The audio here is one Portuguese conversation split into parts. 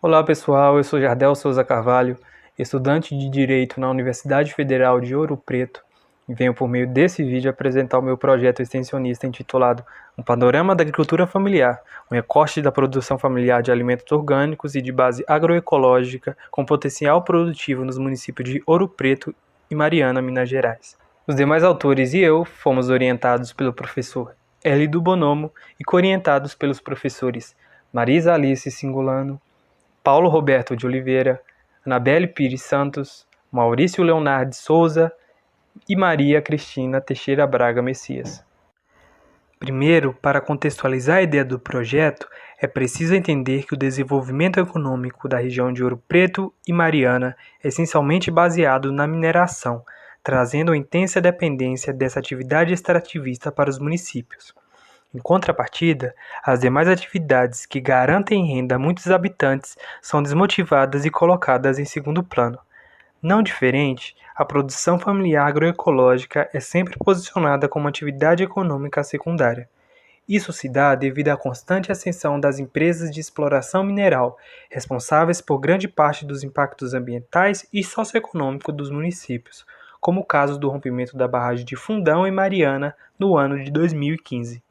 Olá pessoal, eu sou Jardel Souza Carvalho, estudante de Direito na Universidade Federal de Ouro Preto e venho por meio desse vídeo apresentar o meu projeto extensionista intitulado Um Panorama da Agricultura Familiar, um recorte da produção familiar de alimentos orgânicos e de base agroecológica com potencial produtivo nos municípios de Ouro Preto e Mariana, Minas Gerais. Os demais autores e eu fomos orientados pelo professor Elido Bonomo e coorientados pelos professores Marisa Alice Singolano, Paulo Roberto de Oliveira, Anabelle Pires Santos, Maurício Leonardo de Souza e Maria Cristina Teixeira Braga Messias. Primeiro, para contextualizar a ideia do projeto, é preciso entender que o desenvolvimento econômico da região de Ouro Preto e Mariana é essencialmente baseado na mineração, trazendo a intensa dependência dessa atividade extrativista para os municípios. Em contrapartida, as demais atividades que garantem renda a muitos habitantes são desmotivadas e colocadas em segundo plano. Não diferente, a produção familiar agroecológica é sempre posicionada como atividade econômica secundária. Isso se dá devido à constante ascensão das empresas de exploração mineral, responsáveis por grande parte dos impactos ambientais e socioeconômicos dos municípios, como o caso do rompimento da barragem de Fundão em Mariana no ano de 2015.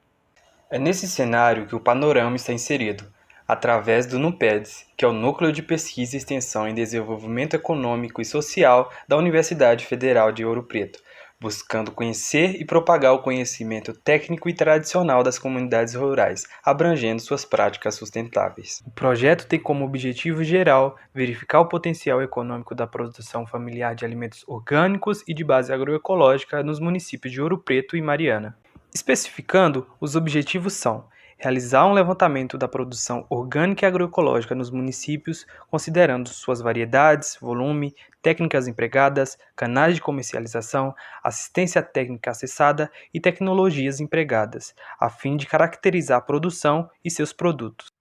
É nesse cenário que o Panorama está inserido, através do NUPEDS, que é o Núcleo de Pesquisa e Extensão em Desenvolvimento Econômico e Social da Universidade Federal de Ouro Preto, buscando conhecer e propagar o conhecimento técnico e tradicional das comunidades rurais, abrangendo suas práticas sustentáveis. O projeto tem como objetivo geral verificar o potencial econômico da produção familiar de alimentos orgânicos e de base agroecológica nos municípios de Ouro Preto e Mariana. Especificando, os objetivos são realizar um levantamento da produção orgânica e agroecológica nos municípios, considerando suas variedades, volume, técnicas empregadas, canais de comercialização, assistência técnica acessada e tecnologias empregadas, a fim de caracterizar a produção e seus produtos.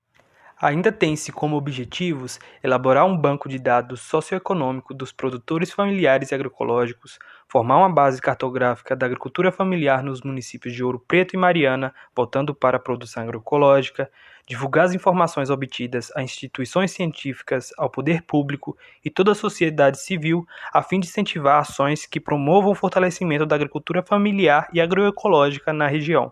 Ainda tem-se como objetivos elaborar um banco de dados socioeconômico dos produtores familiares e agroecológicos, formar uma base cartográfica da agricultura familiar nos municípios de Ouro Preto e Mariana, voltando para a produção agroecológica, divulgar as informações obtidas a instituições científicas, ao poder público e toda a sociedade civil, a fim de incentivar ações que promovam o fortalecimento da agricultura familiar e agroecológica na região.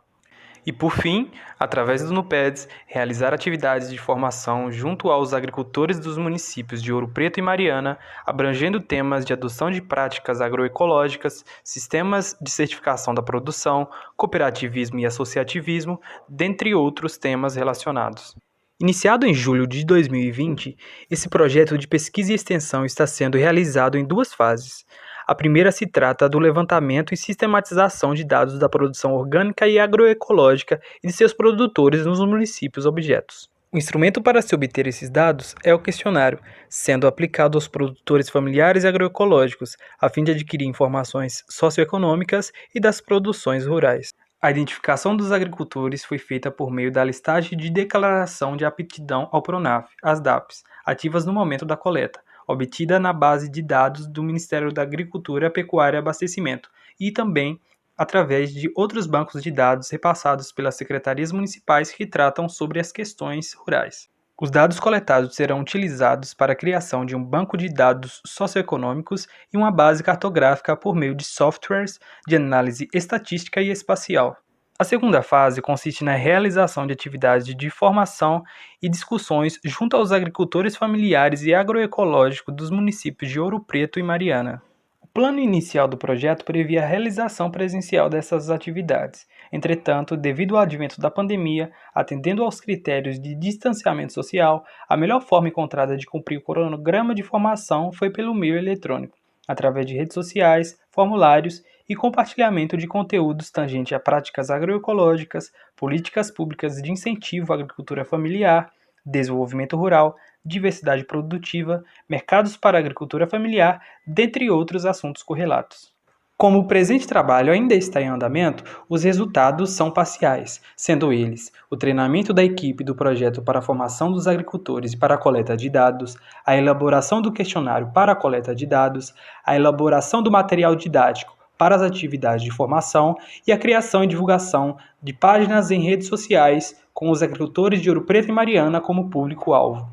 E, por fim, através do NUPEDS, realizar atividades de formação junto aos agricultores dos municípios de Ouro Preto e Mariana, abrangendo temas de adoção de práticas agroecológicas, sistemas de certificação da produção, cooperativismo e associativismo, dentre outros temas relacionados. Iniciado em julho de 2020, esse projeto de pesquisa e extensão está sendo realizado em duas fases. A primeira se trata do levantamento e sistematização de dados da produção orgânica e agroecológica e de seus produtores nos municípios objetos. O instrumento para se obter esses dados é o questionário, sendo aplicado aos produtores familiares e agroecológicos, a fim de adquirir informações socioeconômicas e das produções rurais. A identificação dos agricultores foi feita por meio da listagem de declaração de aptidão ao PRONAF, as DAPs, ativas no momento da coleta, obtida na base de dados do Ministério da Agricultura, Pecuária e Abastecimento, e também através de outros bancos de dados repassados pelas secretarias municipais que tratam sobre as questões rurais. Os dados coletados serão utilizados para a criação de um banco de dados socioeconômicos e uma base cartográfica por meio de softwares de análise estatística e espacial. A segunda fase consiste na realização de atividades de formação e discussões junto aos agricultores familiares e agroecológicos dos municípios de Ouro Preto e Mariana. O plano inicial do projeto previa a realização presencial dessas atividades. Entretanto, devido ao advento da pandemia, atendendo aos critérios de distanciamento social, a melhor forma encontrada de cumprir o cronograma de formação foi pelo meio eletrônico, através de redes sociais, formulários e compartilhamento de conteúdos tangentes a práticas agroecológicas, políticas públicas de incentivo à agricultura familiar, desenvolvimento rural, diversidade produtiva, mercados para a agricultura familiar, dentre outros assuntos correlatos. Como o presente trabalho ainda está em andamento, os resultados são parciais, sendo eles o treinamento da equipe do projeto para a formação dos agricultores e para a coleta de dados, a elaboração do questionário para a coleta de dados, a elaboração do material didático para as atividades de formação e a criação e divulgação de páginas em redes sociais com os agricultores de Ouro Preto e Mariana como público-alvo.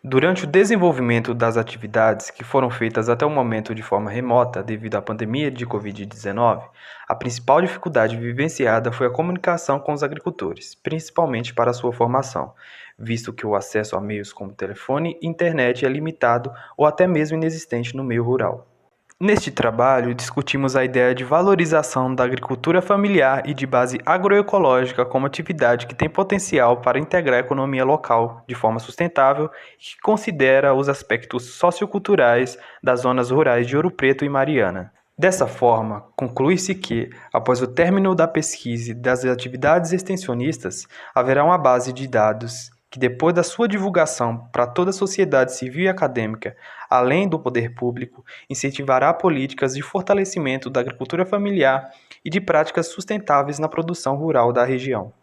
Durante o desenvolvimento das atividades que foram feitas até o momento de forma remota devido à pandemia de Covid-19, a principal dificuldade vivenciada foi a comunicação com os agricultores, principalmente para a sua formação, visto que o acesso a meios como telefone e internet é limitado ou até mesmo inexistente no meio rural. Neste trabalho, discutimos a ideia de valorização da agricultura familiar e de base agroecológica como atividade que tem potencial para integrar a economia local de forma sustentável e que considera os aspectos socioculturais das zonas rurais de Ouro Preto e Mariana. Dessa forma, conclui-se que, após o término da pesquisa e das atividades extensionistas, haverá uma base de dados que, depois da sua divulgação para toda a sociedade civil e acadêmica, além do poder público, incentivará políticas de fortalecimento da agricultura familiar e de práticas sustentáveis na produção rural da região.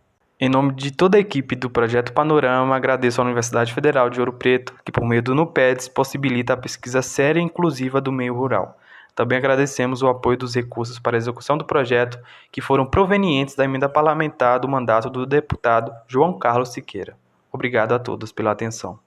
Em nome de toda a equipe do Projeto Panorama, agradeço à Universidade Federal de Ouro Preto, que por meio do NUPEDS possibilita a pesquisa séria e inclusiva do meio rural. Também agradecemos o apoio dos recursos para a execução do projeto, que foram provenientes da emenda parlamentar do mandato do deputado João Carlos Siqueira. Obrigado a todos pela atenção.